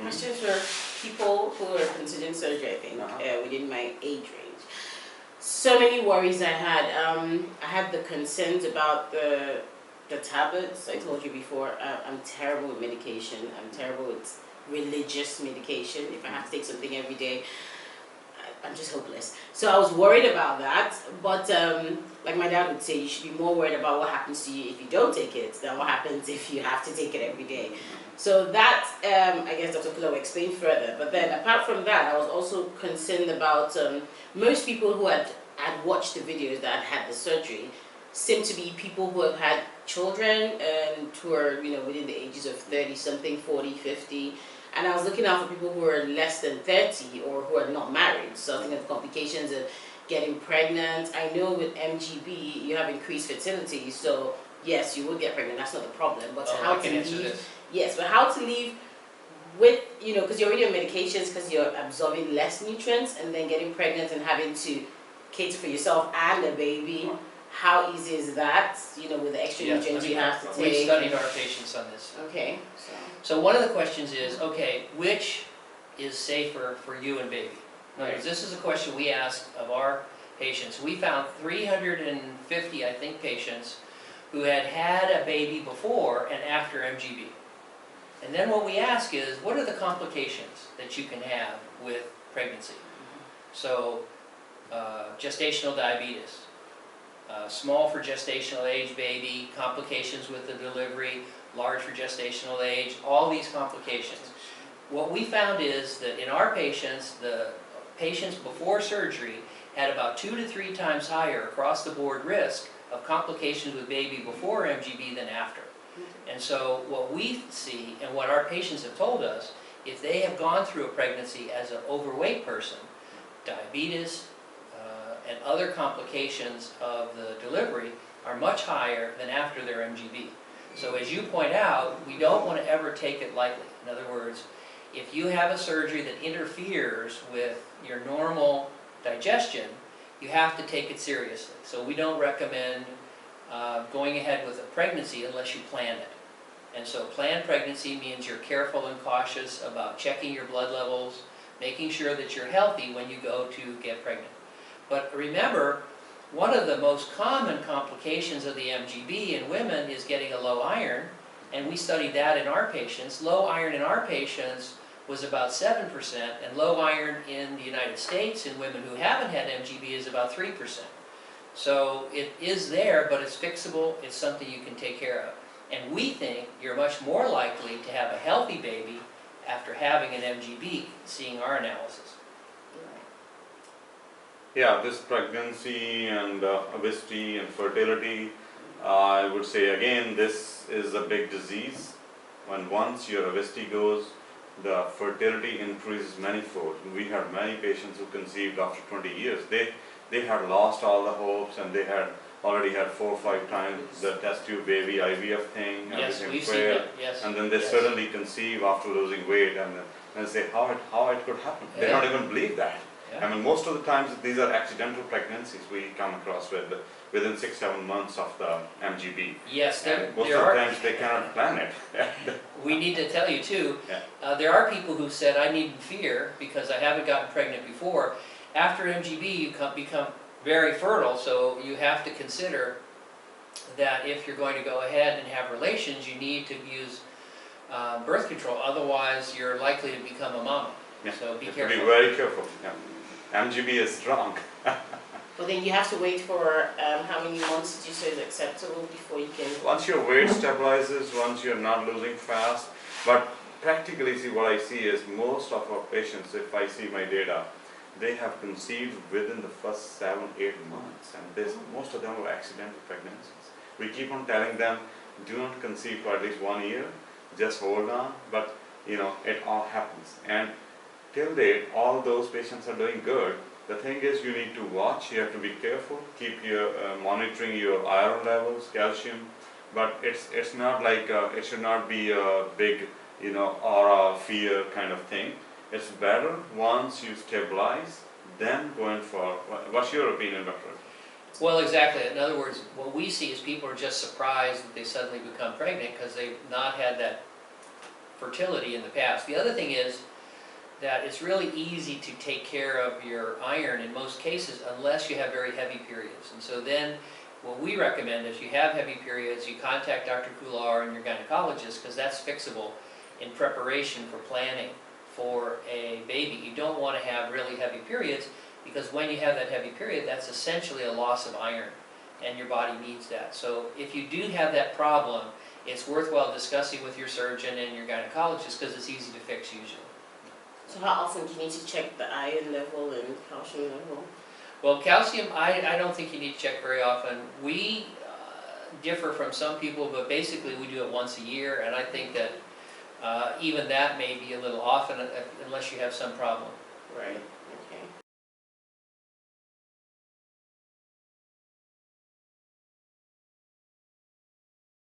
Questions for people who are considering surgery, I think, within my age range. So many worries I had. I had the concerns about the tablets. I told you before, I'm terrible with medication. I'm terrible with religious medication. If I have to take something every day, I'm just hopeless. So I was worried about that, but like my dad would say, you should be more worried about what happens to you if you don't take it than what happens if you have to take it every day. So that, I guess Dr. Kular will explain further. But then apart from that, I was also concerned about most people who had watched the videos that had the surgery seem to be people who have had children and who are, within the ages of 30 something, 40, 50. And I was looking out for people who are less than 30 or who are not married. So I think of complications of getting pregnant. I know with MGB you have increased fertility, so yes, you will get pregnant. That's not the problem. But how to leave? Yes, but how to leave with because you're already on medications because you're absorbing less nutrients, and then getting pregnant and having to cater for yourself and a baby. How easy is that? With the extra nutrients you have to take. We studied our patients on this. Okay. So one of the questions is, okay, which is safer for you and baby? This is a question we asked of our patients. We found 350, I think, patients who had had a baby before and after MGB. And then what we ask is, what are the complications that you can have with pregnancy? So, gestational diabetes, small for gestational age baby, complications with the delivery, large for gestational age, all these complications. What we found is that in our patients, the patients before surgery had about 2 to 3 times higher across the board risk of complications with baby before MGB than after. And so what we see and what our patients have told us, if they have gone through a pregnancy as an overweight person, diabetes and other complications of the delivery are much higher than after their MGB. So as you point out, we don't want to ever take it lightly. In other words, if you have a surgery that interferes with your normal digestion, you have to take it seriously. So we don't recommend going ahead with a pregnancy unless you plan it. And so planned pregnancy means you're careful and cautious about checking your blood levels, making sure that you're healthy when you go to get pregnant. But remember, one of the most common complications of the MGB in women is getting a low iron, and we studied that in our patients. Low iron in our patients was about 7%, and low iron in the United States in women who haven't had MGB is about 3%. So it is there, but it's fixable, it's something you can take care of. And we think you're much more likely to have a healthy baby after having an MGB, seeing our analysis. Yeah, this pregnancy and obesity and fertility, I would say again, this is a big disease. When once your obesity goes, the fertility increases manifold. We had many patients who conceived after 20 years. They had lost all the hopes, and they had already had 4 or 5 times the test tube baby IVF thing, everything failed, and then they suddenly conceive after losing weight, and they say how it could happen. They don't even believe that. I mean, most of the times these are accidental pregnancies we come across with within 6-7 months of the MGB. Yes, most of the times they cannot plan it. We need to tell you too, there are people who said, I needn't fear because I haven't gotten pregnant before. After MGB you become very fertile, so you have to consider that if you're going to go ahead and have relations, you need to use birth control, otherwise you're likely to become a mama. Yeah. So be careful. Be very careful. Yeah. MGB is strong. Well, then you have to wait for how many months did you say is acceptable before you can... Once your weight stabilizes, once you're not losing fast, but practically see what I see is most of our patients, if I see my data, they have conceived within the first 7-8 months, and most of them are accidental pregnancies. We keep on telling them, do not conceive for at least 1 year, just hold on, but it all happens. And till date, all those patients are doing good. The thing is, you need to watch, you have to be careful, keep your monitoring your iron levels, calcium, but it's not like, it should not be a big, aura, fear kind of thing. It's better once you stabilize, then going for, what's your opinion, Doctor? Well, exactly. In other words, what we see is people are just surprised that they suddenly become pregnant because they've not had that fertility in the past. The other thing is that it's really easy to take care of your iron in most cases unless you have very heavy periods. And so then what we recommend is you have heavy periods, you contact Dr. Kular and your gynecologist, because that's fixable in preparation for planning for a baby. You don't want to have really heavy periods, because when you have that heavy period, that's essentially a loss of iron, and your body needs that. So if you do have that problem, it's worthwhile discussing with your surgeon and your gynecologist, because it's easy to fix usually. So how often do you need to check the iron level and calcium level? Well, calcium, I don't think you need to check very often. We differ from some people, but basically we do it once a year, and I think that even that may be a little often unless you have some problem. Right.